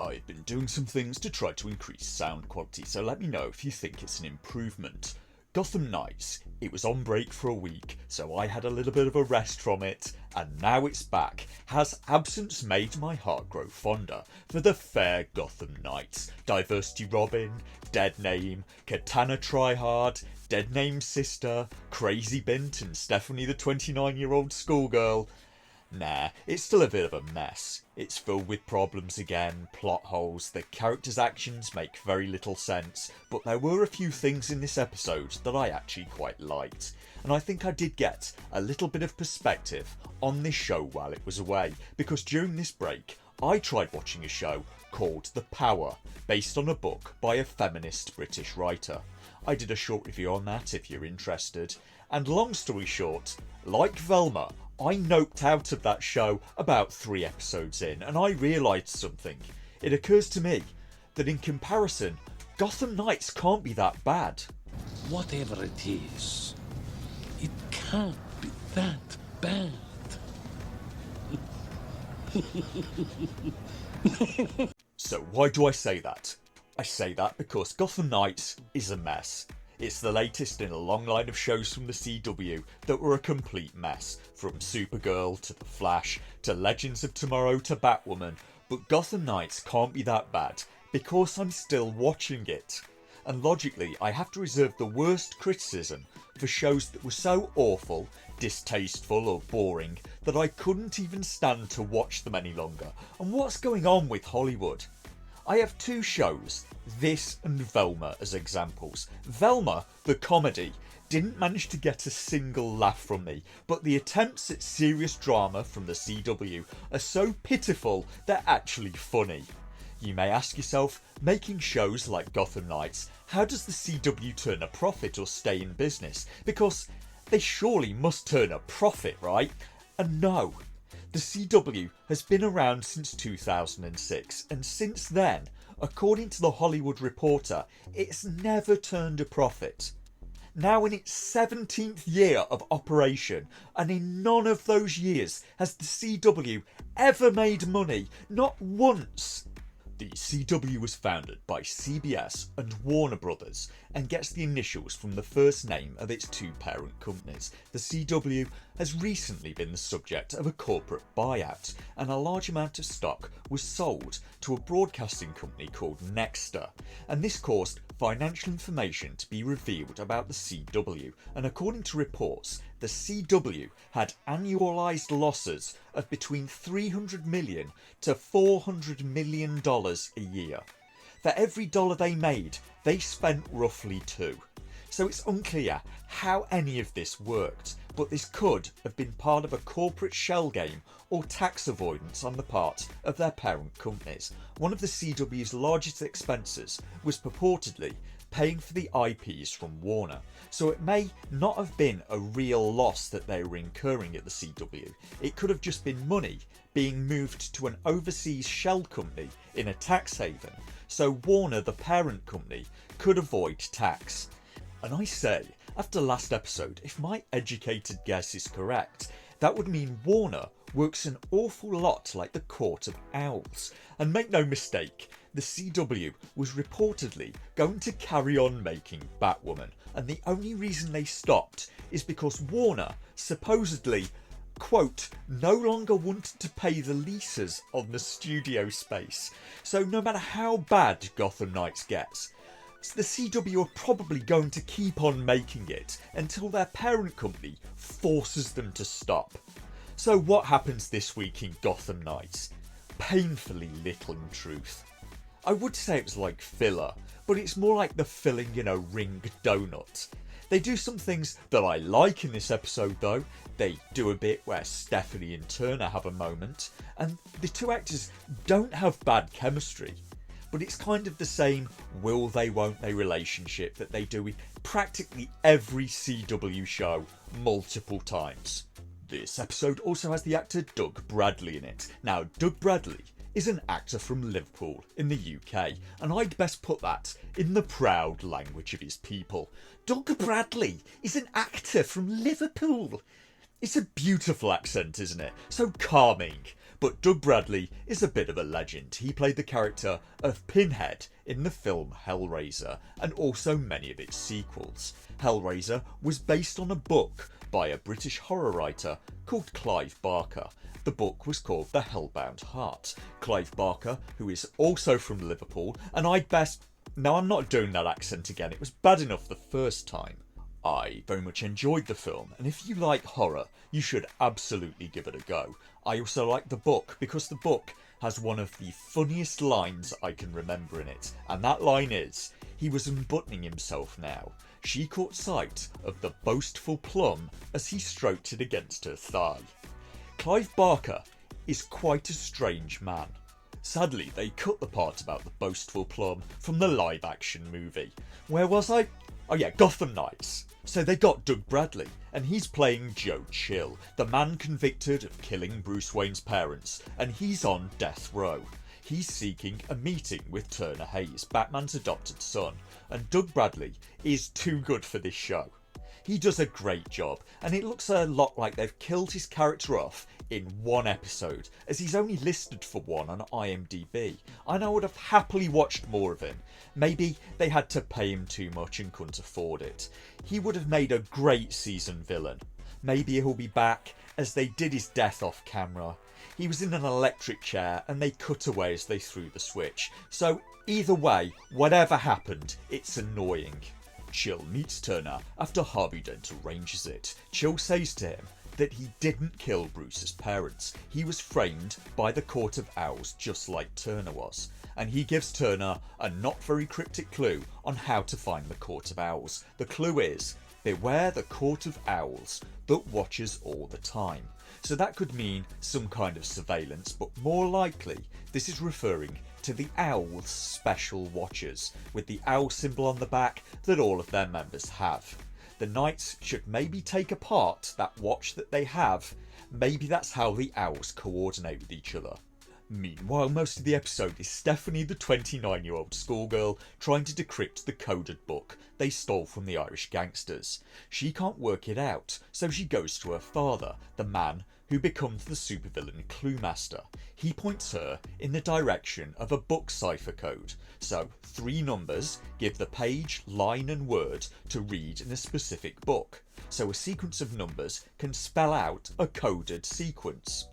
I've been doing some things to try to increase sound quality, so let me know if you think it's an improvement. Gotham Knights, it was on break for a week, so I had a little bit of a rest from it, and now it's back. Has absence made my heart grow fonder for the fair Gotham Knights? Diversity Robin, Dead Name, Katana Tryhard, Dead Name's sister, Crazy Bint and Stephanie the 29-year-old schoolgirl. Nah, it's still a bit of a mess. It's filled with problems again, plot holes, the characters' actions make very little sense, but there were a few things in this episode that I actually quite liked, and I think I did get a little bit of perspective on this show while it was away, because during this break I tried watching a show called The Power, based on a book by a feminist British writer. I did a short review on that if you're interested, and long story short, like Velma, I noped out of that show about 3 episodes in, and I realised something. It occurs to me that in comparison, Gotham Knights can't be that bad. Whatever it is, it can't be that bad. So why do I say that? I say that because Gotham Knights is a mess. It's the latest in a long line of shows from the CW that were a complete mess, from Supergirl to The Flash to Legends of Tomorrow to Batwoman, but Gotham Knights can't be that bad because I'm still watching it. And logically, I have to reserve the worst criticism for shows that were so awful, distasteful or boring that I couldn't even stand to watch them any longer. And what's going on with Hollywood? I have 2 shows, this and Velma, as examples. Velma, the comedy, didn't manage to get a single laugh from me, but the attempts at serious drama from the CW are so pitiful they're actually funny. You may ask yourself, making shows like Gotham Knights, how does the CW turn a profit or stay in business? Because they surely must turn a profit, right? And no. The CW has been around since 2006, and since then, according to The Hollywood Reporter, it's never turned a profit. Now in its 17th year of operation, and in none of those years has the CW ever made money, not once. The CW was founded by CBS and Warner Brothers and gets the initials from the first name of its 2 parent companies. The CW has recently been the subject of a corporate buyout, and a large amount of stock was sold to a broadcasting company called Nexter, and this caused financial information to be revealed about the CW, and according to reports, the CW had annualised losses of between $300 million to $400 million a year. For every dollar they made, they spent roughly 2. So it's unclear how any of this worked, but this could have been part of a corporate shell game or tax avoidance on the part of their parent companies. One of the CW's largest expenses was purportedly paying for the IPs from Warner, so it may not have been a real loss that they were incurring at the CW. It could have just been money being moved to an overseas shell company in a tax haven, so Warner, the parent company, could avoid tax. And I say, after last episode, if my educated guess is correct, that would mean Warner works an awful lot like the Court of Owls. And make no mistake, the CW was reportedly going to carry on making Batwoman, and the only reason they stopped is because Warner supposedly, quote, no longer wanted to pay the leases on the studio space. So no matter how bad Gotham Knights gets, the CW are probably going to keep on making it until their parent company forces them to stop. So what happens this week in Gotham Knights? Painfully little in truth. I would say it's like filler, but it's more like the filling in a ring donut. They do some things that I like in this episode though. They do a bit where Stephanie and Turner have a moment, and the 2 actors don't have bad chemistry. But it's kind of the same will they won't they relationship that they do with practically every CW show multiple times. This episode also has the actor Doug Bradley in it. Now, Doug Bradley is an actor from Liverpool in the UK, and I'd best put that in the proud language of his people. Doug Bradley is an actor from Liverpool. It's a beautiful accent, isn't it? So calming. But Doug Bradley is a bit of a legend. He played the character of Pinhead in the film Hellraiser and also many of its sequels. Hellraiser was based on a book by a British horror writer called Clive Barker. The book was called The Hellbound Heart. Clive Barker, who is also from Liverpool, and no, I'm not doing that accent again, it was bad enough the first time. I very much enjoyed the film, and if you like horror, you should absolutely give it a go. I also like the book, because the book has one of the funniest lines I can remember in it, and that line is, "He was unbuttoning himself now. She caught sight of the boastful plum as he stroked it against her thigh." Clive Barker is quite a strange man. Sadly, they cut the part about the boastful plum from the live-action movie. Where was I? Oh yeah, Gotham Knights. So they got Doug Bradley, and he's playing Joe Chill, the man convicted of killing Bruce Wayne's parents, and he's on death row. He's seeking a meeting with Turner Hayes, Batman's adopted son, and Doug Bradley is too good for this show. He does a great job, and it looks a lot like they've killed his character off in one episode, as he's only listed for one on IMDb, and I would have happily watched more of him. Maybe they had to pay him too much and couldn't afford it. He would have made a great season villain. Maybe he'll be back, as they did his death off camera. He was in an electric chair and they cut away as they threw the switch. So either way, whatever happened, it's annoying. Chill meets Turner after Harvey Dent arranges it. Chill says to him that he didn't kill Bruce's parents. He was framed by the Court of Owls just like Turner was. And he gives Turner a not very cryptic clue on how to find the Court of Owls. The clue is, beware the Court of Owls that watches all the time. So that could mean some kind of surveillance, but more likely this is referring to the Owls special watchers, with the owl symbol on the back that all of their members have. The Knights should maybe take apart that watch that they have. Maybe that's how the Owls coordinate with each other. Meanwhile, most of the episode is Stephanie, the 29-year-old schoolgirl, trying to decrypt the coded book they stole from the Irish gangsters. She can't work it out, so she goes to her father, the man who becomes the supervillain Cluemaster. He points her in the direction of a book cipher code. So 3 numbers give the page, line and word to read in a specific book. So a sequence of numbers can spell out a coded sequence.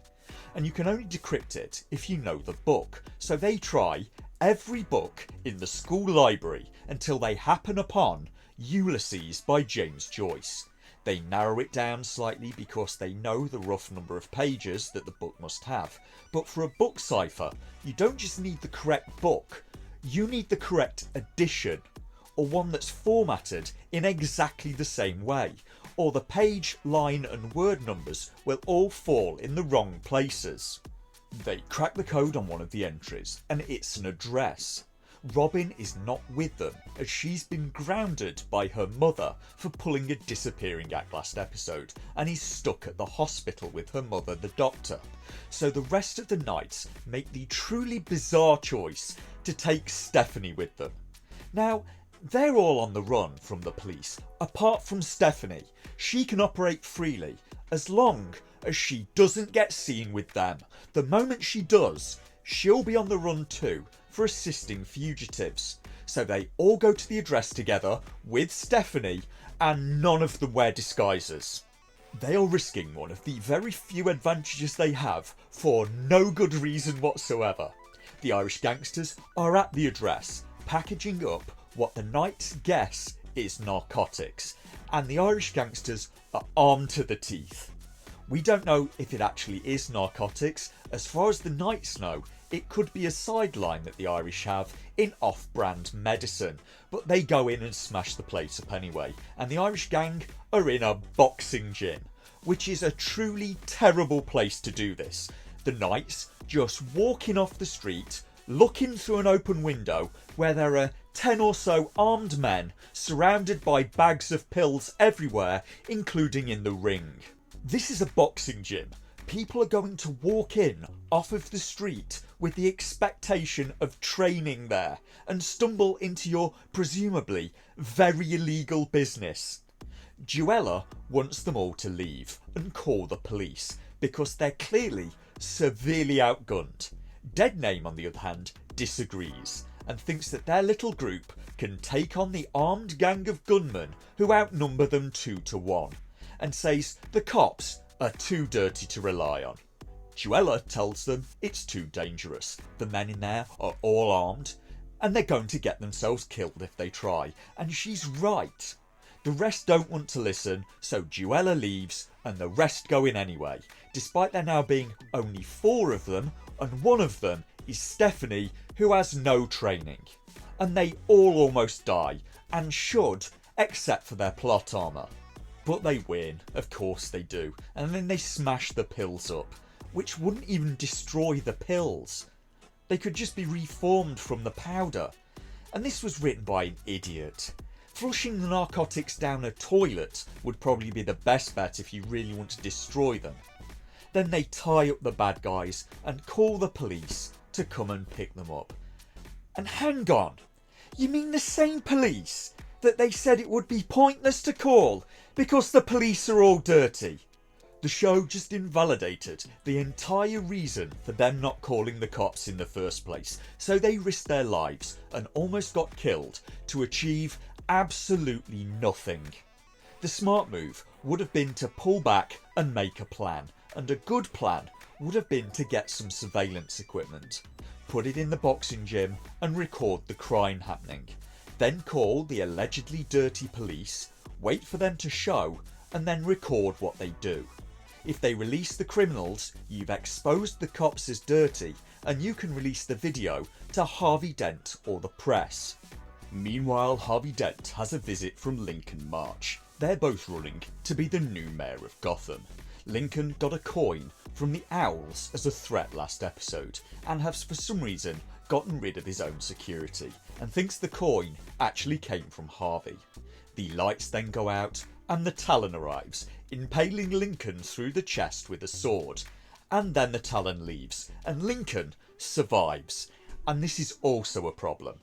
And you can only decrypt it if you know the book. So they try every book in the school library until they happen upon Ulysses by James Joyce. They narrow it down slightly because they know the rough number of pages that the book must have. But for a book cipher, you don't just need the correct book, you need the correct edition, or one that's formatted in exactly the same way, or the page, line and word numbers will all fall in the wrong places. They crack the code on one of the entries, and it's an address. Robin is not with them, as she's been grounded by her mother for pulling a disappearing act last episode, and is stuck at the hospital with her mother, the doctor. So the rest of the Knights make the truly bizarre choice to take Stephanie with them. Now, they're all on the run from the police, apart from Stephanie. She can operate freely, as long as she doesn't get seen with them. The moment she does, she'll be on the run too, for assisting fugitives. So they all go to the address together with Stephanie, and none of them wear disguises. They are risking one of the very few advantages they have for no good reason whatsoever. The Irish gangsters are at the address, packaging up what the Knights guess is narcotics, and the Irish gangsters are armed to the teeth. We don't know if it actually is narcotics. As far as the Knights know, it could be a sideline that the Irish have in off-brand medicine, but they go in and smash the place up anyway, and the Irish gang are in a boxing gym, which is a truly terrible place to do this. The Knights just walking off the street, looking through an open window where there are 10 or so armed men surrounded by bags of pills everywhere, including in the ring. This is a boxing gym. People are going to walk in off of the street with the expectation of training there and stumble into your presumably very illegal business. Duella wants them all to leave and call the police because they're clearly severely outgunned. Deadname, on the other hand, disagrees and thinks that their little group can take on the armed gang of gunmen who outnumber them 2-1, and says the cops are too dirty to rely on. Juella tells them it's too dangerous, the men in there are all armed, and they're going to get themselves killed if they try, and she's right. The rest don't want to listen, so Juella leaves and the rest go in anyway, despite there now being only 4 of them, and one of them is Stephanie, who has no training. And they all almost die, and should, except for their plot armour. But they win, of course they do, and then they smash the pills up, which wouldn't even destroy the pills. They could just be reformed from the powder. And this was written by an idiot. Flushing the narcotics down a toilet would probably be the best bet if you really want to destroy them. Then they tie up the bad guys and call the police to come and pick them up. And hang on, you mean the same police that they said it would be pointless to call because the police are all dirty? The show just invalidated the entire reason for them not calling the cops in the first place, so they risked their lives and almost got killed to achieve absolutely nothing. The smart move would have been to pull back and make a plan, and a good plan would have been to get some surveillance equipment, put it in the boxing gym and record the crime happening, then call the allegedly dirty police, wait for them to show, and then record what they do. If they release the criminals, you've exposed the cops as dirty, and you can release the video to Harvey Dent or the press. Meanwhile, Harvey Dent has a visit from Lincoln March. They're both running to be the new mayor of Gotham. Lincoln got a coin from the Owls as a threat last episode, and has for some reason gotten rid of his own security, and thinks the coin actually came from Harvey. The lights then go out, and the Talon arrives, impaling Lincoln through the chest with a sword. And then the Talon leaves, and Lincoln survives. And this is also a problem.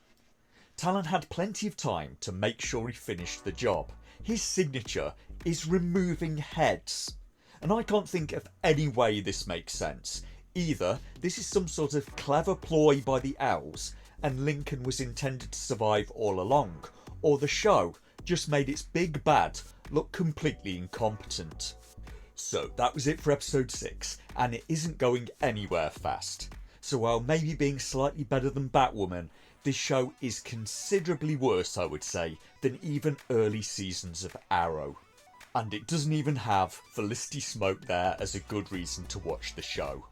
Talon had plenty of time to make sure he finished the job. His signature is removing heads. And I can't think of any way this makes sense. Either this is some sort of clever ploy by the Owls, and Lincoln was intended to survive all along, or the show just made its big bad look completely incompetent. So that was it for episode 6, and it isn't going anywhere fast. So while maybe being slightly better than Batwoman, this show is considerably worse, I would say, than even early seasons of Arrow. And it doesn't even have Felicity Smoke there as a good reason to watch the show.